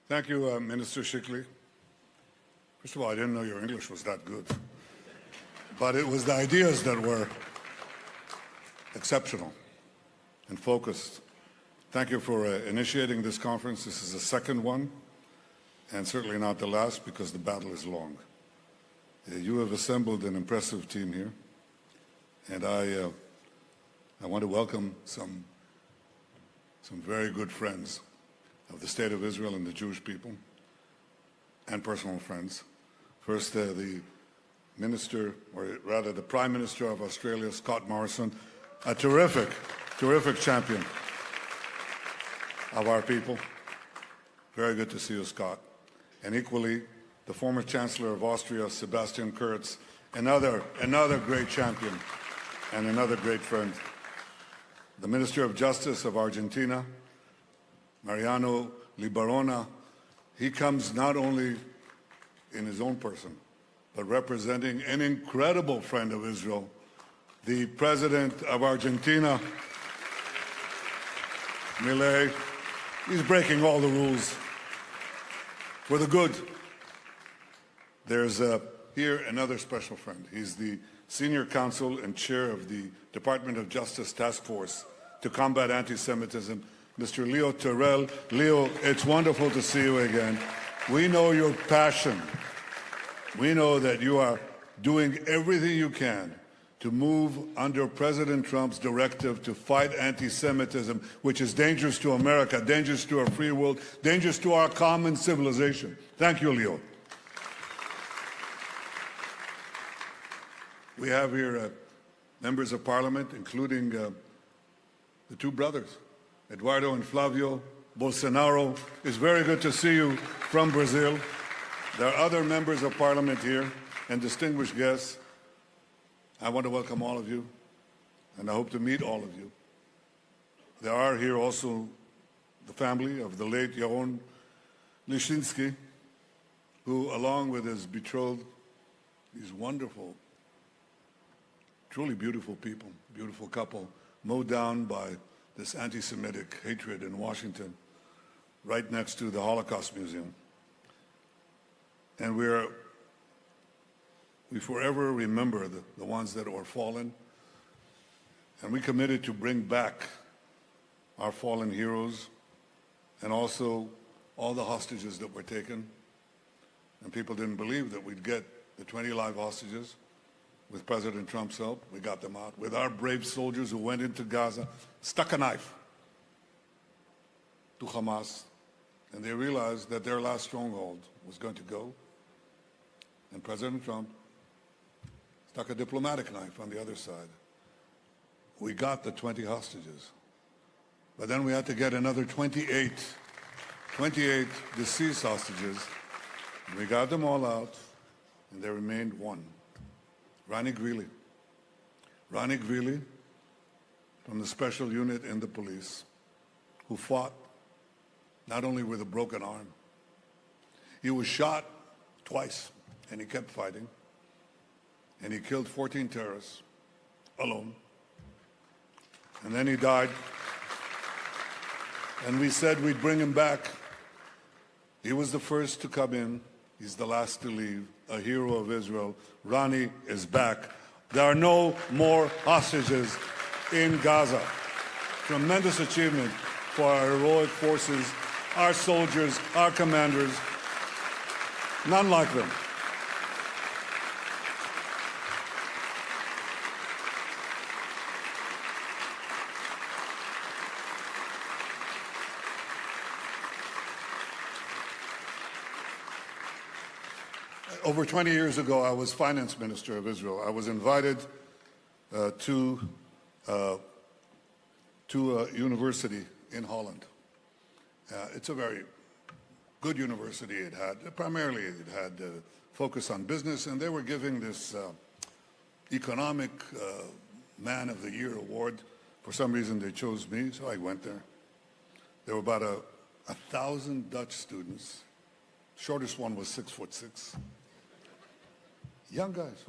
Thank you, Minister Shikli. First of all, I didn't know your English was that good. But it was the ideas that were exceptional and focused. Thank you for initiating this conference. This is the second one, and certainly not the last, because the battle is long. You have assembled an impressive team here, and I want to welcome some very good friends of the State of Israel and the Jewish people, and personal friends. First, the Minister, or rather the Prime Minister of Australia, Scott Morrison, a terrific champion of our people. Very good to see you, Scott. And equally, the former Chancellor of Austria, Sebastian Kurz, another great champion and another great friend. The Minister of Justice of Argentina, Mariano Libarona. He comes not only in his own person, but representing an incredible friend of Israel, the President of Argentina, Milei. He's breaking all the rules for the good. There's here another special friend. He's the Senior Counsel and Chair of the Department of Justice Task Force to combat anti-Semitism, Mr. Leo Terrell. Leo, it's wonderful to see you again. We know your passion. We know that you are doing everything you can to move under President Trump's directive to fight anti-Semitism, which is dangerous to America, dangerous to our free world, dangerous to our common civilization. Thank you, Leo. We have here members of Parliament, including the two brothers, Eduardo and Flavio Bolsonaro. It's very good to see you from Brazil. There are other members of Parliament here and distinguished guests. I want to welcome all of you, and I hope to meet all of you. There are here also the family of the late Yaron Lishinsky, who, along with his betrothed, these wonderful, truly beautiful people, beautiful couple, mowed down by this anti-Semitic hatred in Washington, right next to the Holocaust Museum. And we forever remember the ones that were fallen, and we committed to bring back our fallen heroes and also all the hostages that were taken. And people didn't believe that we'd get the 20 live hostages. With President Trump's help, we got them out. With our brave soldiers who went into Gaza, stuck a knife to Hamas, and they realized that their last stronghold was going to go. And President Trump stuck a diplomatic knife on the other side. We got the 20 hostages. But then we had to get another 28 deceased hostages. And we got them all out, and there remained one. Ronnie Greeley. Ronnie Greeley, from the special unit in the police, who fought not only with a broken arm. He was shot twice, and he kept fighting. And he killed 14 terrorists alone. And then he died. And we said we'd bring him back. He was the first to come in. He's the last to leave, a hero of Israel. Ronnie is back. There are no more hostages in Gaza. Tremendous achievement for our heroic forces, our soldiers, our commanders. None like them. Over 20 years ago, I was finance minister of Israel. I was invited to a university in Holland. It's a very good university. It had focus on business, and they were giving this economic man of the year award. For some reason, they chose me, so I went there. There were about 1,000 Dutch students. Shortest one was 6'6". Young guys.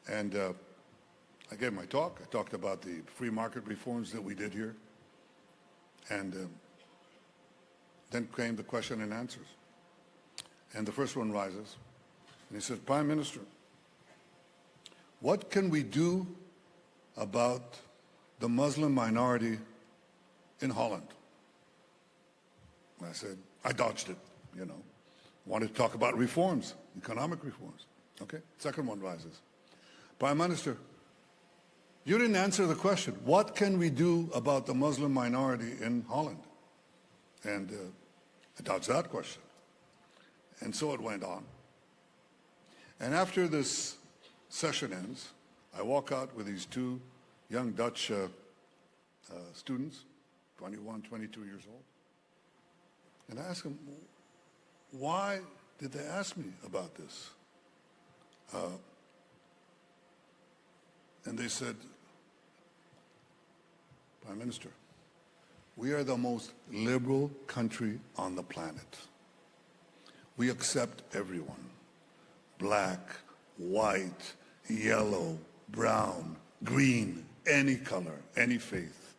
And I gave my talk. I talked about the free market reforms that we did here. And Then came the question and answers. And the first one rises, and he says, Prime Minister, what can we do about the Muslim minority in Holland? And I said, I dodged it, Wanted to talk about reforms, economic reforms. Okay? Second one rises. Prime Minister, you didn't answer the question. What can we do about the Muslim minority in Holland? And I dodged that question. And so it went on. And after this session ends, I walk out with these two young Dutch students, 21, 22 years old. And I asked them, why did they ask me about this? And they said, Prime Minister, we are the most liberal country on the planet. We accept everyone, black, white, yellow, brown, green, any color, any faith,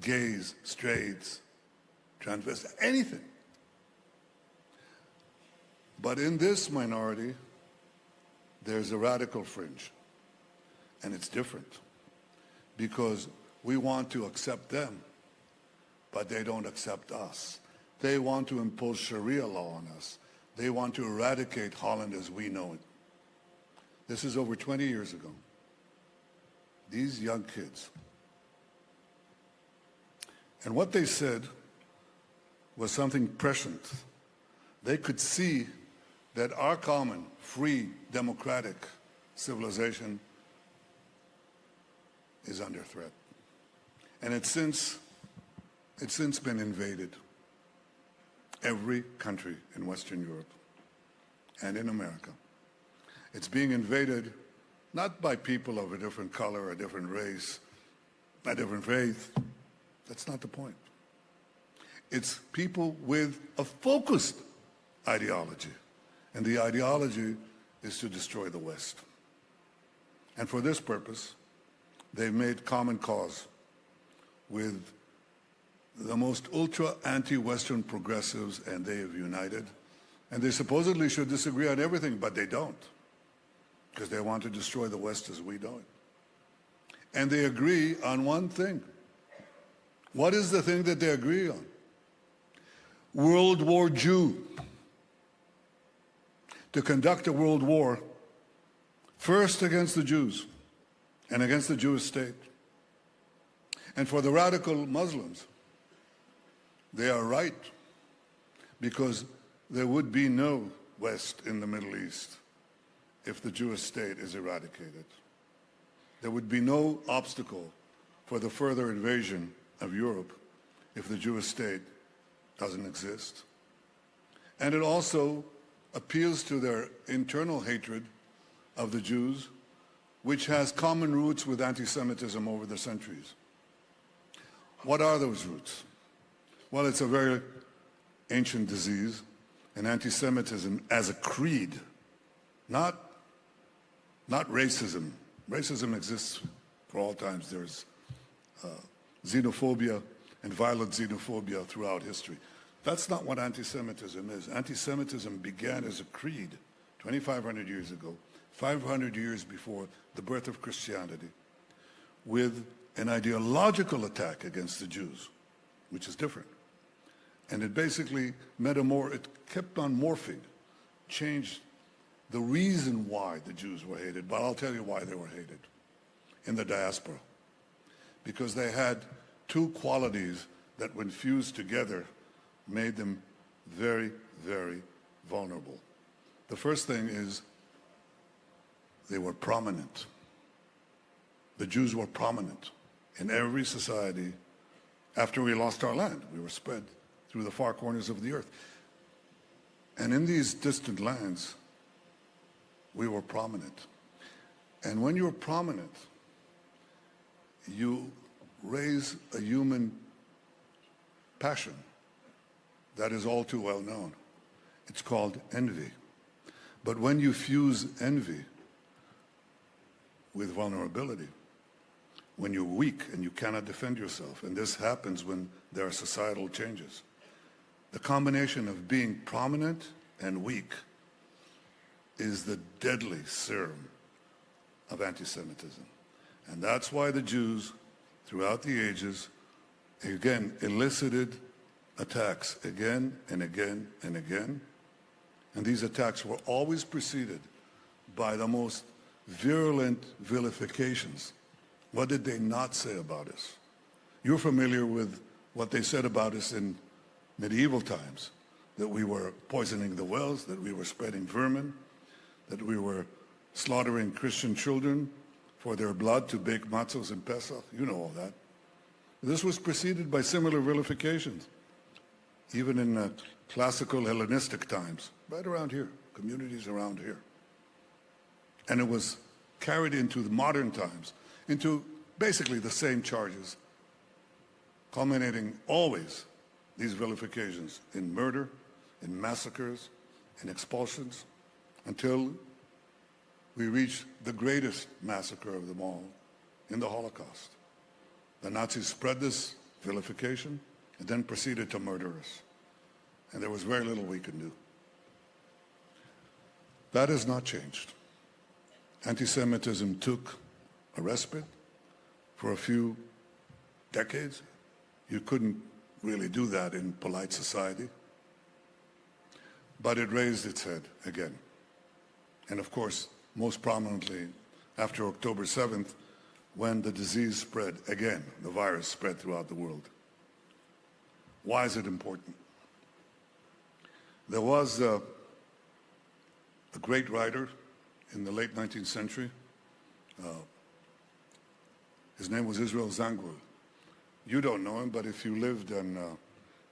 gays, straights, transvestites, anything. But in this minority, there's a radical fringe, and it's different because we want to accept them, but they don't accept us. They want to impose Sharia law on us. They want to eradicate Holland as we know it. This is over 20 years ago. These young kids. And what they said was something prescient. They could see that our common, free, democratic civilization is under threat. And it's since been invaded. Every country in Western Europe and in America. It's being invaded not by people of a different color, a different race, a different faith. That's not the point. It's people with a focused ideology. And the ideology is to destroy the West. And for this purpose, they've made common cause with the most ultra anti-Western progressives, and they have united. And they supposedly should disagree on everything, but they don't, because they want to destroy the West as we know it. And they agree on one thing. What is the thing that they agree on? World War Jew. To conduct a world war, first against the Jews and against the Jewish state. And for the radical Muslims, they are right, because there would be no West in the Middle East if the Jewish state is eradicated. There would be no obstacle for the further invasion of Europe if the Jewish state doesn't exist. And it also appeals to their internal hatred of the Jews, which has common roots with anti-Semitism over the centuries. What are those roots? Well, it's a very ancient disease, and anti-Semitism as a creed, not racism. Racism exists for all times. There's xenophobia and violent xenophobia throughout history. That's not what anti-Semitism is. Anti-Semitism began as a creed 2,500 years ago, 500 years before the birth of Christianity, with an ideological attack against the Jews, which is different. And it basically it kept on morphing, changed the reason why the Jews were hated. But I'll tell you why they were hated in the diaspora. Because they had two qualities that, when fused together, made them very, very vulnerable. The first thing is they were prominent. The Jews were prominent in every society. After we lost our land, we were spread through the far corners of the earth. And in these distant lands, we were prominent. And when you're prominent, you raise a human passion that is all too well known. It's called envy. But when you fuse envy with vulnerability, when you're weak and you cannot defend yourself, and this happens when there are societal changes, the combination of being prominent and weak is the deadly serum of anti-Semitism. And that's why the Jews, throughout the ages, again, elicited attacks again and again and again. And these attacks were always preceded by the most virulent vilifications. What did they not say about us? You're familiar with what they said about us in medieval times, that we were poisoning the wells, that we were spreading vermin, that we were slaughtering Christian children for their blood to bake matzos in Pesach. You know all that. This was preceded by similar vilifications, even in classical Hellenistic times, right around here, communities around here. And it was carried into the modern times, into basically the same charges, culminating always these vilifications in murder, in massacres, in expulsions, until we reached the greatest massacre of them all in the Holocaust. The Nazis spread this vilification and then proceeded to murder us. And there was very little we could do. That has not changed. Anti-Semitism took a respite for a few decades. You couldn't really do that in polite society. But it raised its head again. And of course, most prominently after October 7th, when the disease spread again, the virus spread throughout the world. Why is it important? There was a great writer in the late 19th century. His name was Israel Zangwill. You don't know him, but if you lived in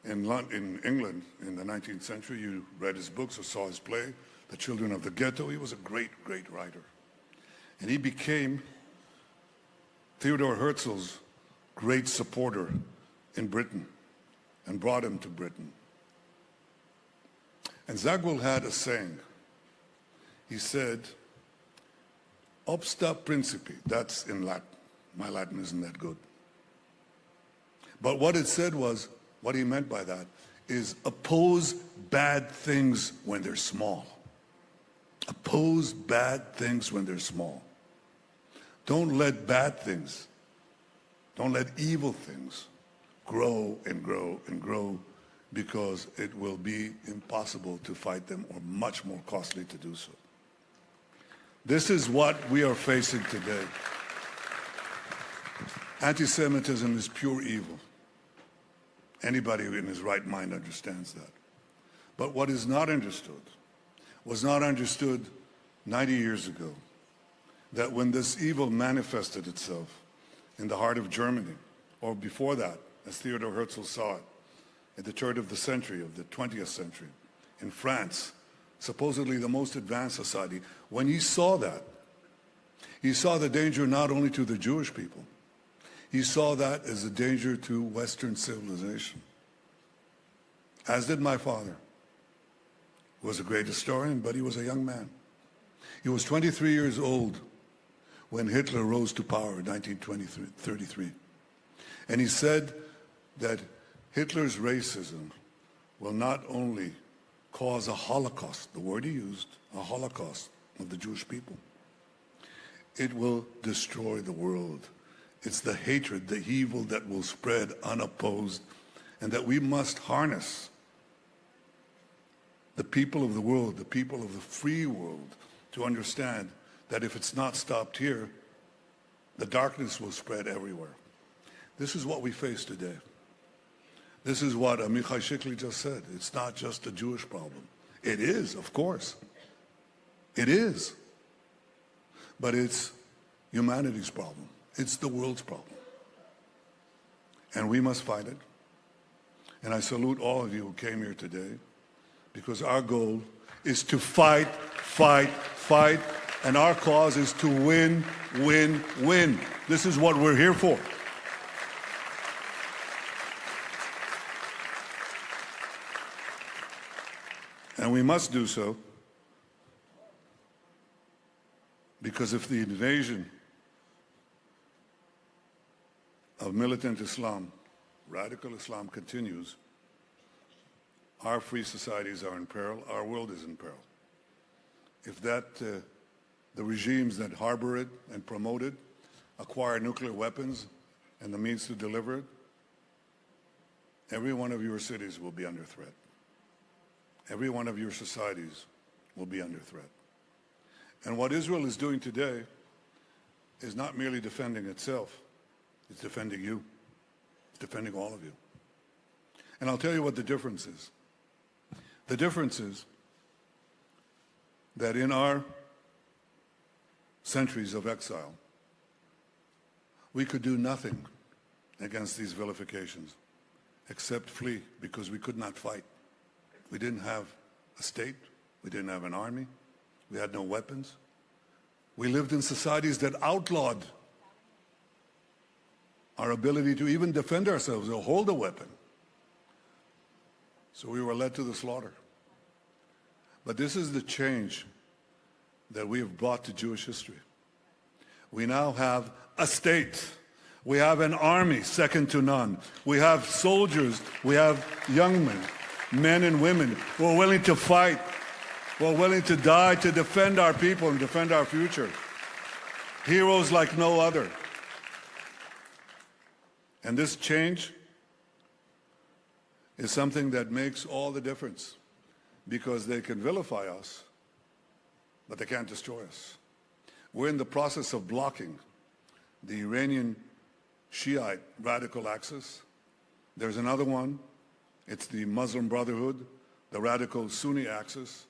England in the 19th century, you read his books or saw his play, The Children of the Ghetto. He was a great, great writer. And he became Theodore Herzl's great supporter in Britain and brought him to Britain. And Zangwill had a saying. He said, obsta principi, that's in Latin. My Latin isn't that good. But what it said was, what he meant by that is oppose bad things when they're small. Oppose bad things when they're small. Don't let bad things, don't let evil things grow and grow and grow, because it will be impossible to fight them or much more costly to do so. This is what we are facing today. Anti-Semitism is pure evil. Anybody in his right mind understands that. But what is not understood was not understood 90 years ago, that when this evil manifested itself in the heart of Germany, or before that, as Theodor Herzl saw it, at the turn of the century, of the 20th century, in France, supposedly the most advanced society, when he saw that, he saw the danger not only to the Jewish people, he saw that as a danger to Western civilization. As did my father, who was a great historian, but he was a young man. He was 23 years old when Hitler rose to power in 1933. And he said that Hitler's racism will not only cause a Holocaust, the word he used, a Holocaust of the Jewish people, it will destroy the world. It's the hatred, the evil that will spread unopposed, and that we must harness the people of the world, the people of the free world, to understand that if it's not stopped here, the darkness will spread everywhere. This is what we face today. This is what Amichai Shikli just said. It's not just a Jewish problem. It is, of course. It is. But it's humanity's problem. It's the world's problem. And we must fight it. And I salute all of you who came here today, because our goal is to fight, fight, fight, and our cause is to win, win, win. This is what we're here for. And we must do so because if the invasion of militant Islam, radical Islam, continues, our free societies are in peril, our world is in peril. If the regimes that harbor it and promote it acquire nuclear weapons and the means to deliver it, every one of your cities will be under threat. Every one of your societies will be under threat. And what Israel is doing today is not merely defending itself, it's defending you. It's defending all of you. And I'll tell you what the difference is. The difference is that in our centuries of exile, we could do nothing against these vilifications except flee because we could not fight. We didn't have a state. We didn't have an army. We had no weapons. We lived in societies that outlawed our ability to even defend ourselves or hold a weapon. So we were led to the slaughter. But this is the change that we have brought to Jewish history. We now have a state. We have an army second to none. We have soldiers. We have young men and women who are willing to fight, who are willing to die to defend our people and defend our future. Heroes like no other. And this change is something that makes all the difference, because they can vilify us, but they can't destroy us. We're in the process of blocking the Iranian Shiite radical axis. There's another one. It's the Muslim Brotherhood, the radical Sunni axis.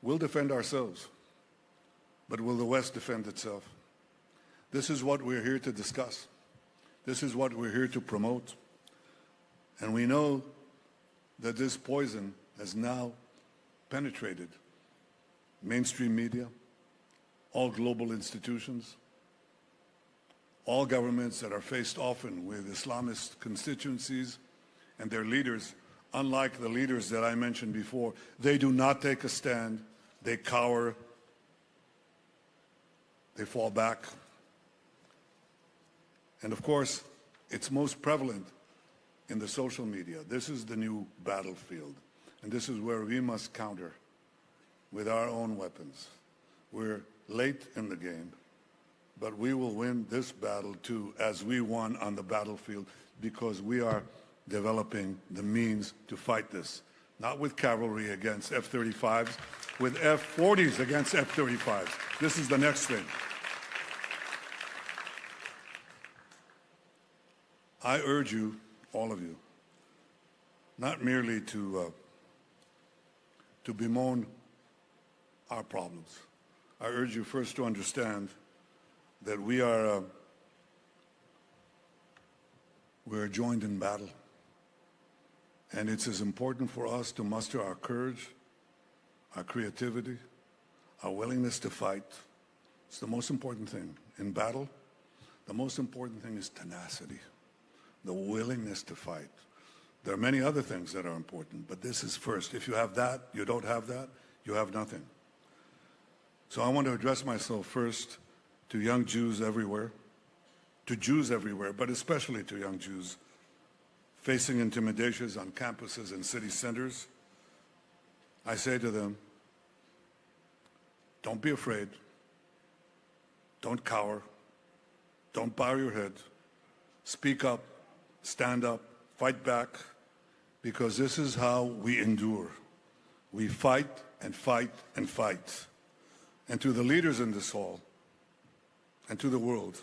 We'll defend ourselves, but will the West defend itself? This is what we're here to discuss. This is what we're here to promote. And we know that this poison has now penetrated mainstream media, all global institutions, all governments that are faced often with Islamist constituencies and their leaders. Unlike the leaders that I mentioned before, they do not take a stand. They cower. They fall back. And of course, it's most prevalent in the social media. This is the new battlefield. And this is where we must counter with our own weapons. We're late in the game, but we will win this battle too, as we won on the battlefield, because we are developing the means to fight this. Not with cavalry against F-35s, with F-40s against F-35s. This is the next thing. I urge you, all of you, not merely to bemoan our problems. I urge you first to understand that we're joined in battle. And it's as important for us to muster our courage, our creativity, our willingness to fight. It's the most important thing. In battle, the most important thing is tenacity, the willingness to fight. There are many other things that are important, but this is first. If you have that, you don't have that, you have nothing. So I want to address myself first to young Jews everywhere, but especially to young Jews facing intimidations on campuses and city centers. I say to them, don't be afraid, don't cower, don't bow your head, speak up, stand up, fight back, because this is how we endure. We fight and fight and fight. And to the leaders in this hall and to the world,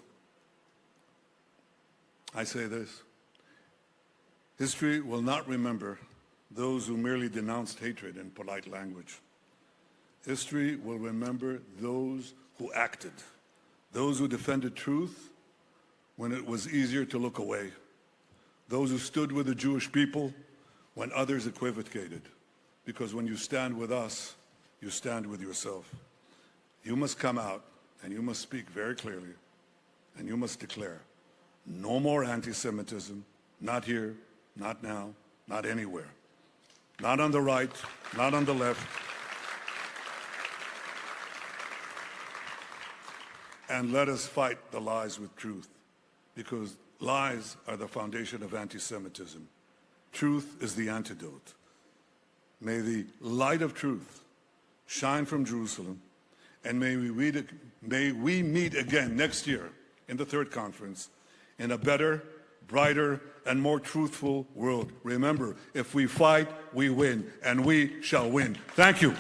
I say this: history will not remember those who merely denounced hatred in polite language. History will remember those who acted, those who defended truth when it was easier to look away, those who stood with the Jewish people when others equivocated. Because when you stand with us, you stand with yourself. You must come out and you must speak very clearly, and you must declare, no more anti-Semitism, not here, not now, not anywhere. Not on the right, not on the left. And let us fight the lies with truth, because lies are the foundation of anti-Semitism. Truth is the antidote. May the light of truth shine from Jerusalem, and may we meet again next year in the third conference in a better, brighter, and more truthful world. Remember, if we fight, we win, and we shall win. Thank you.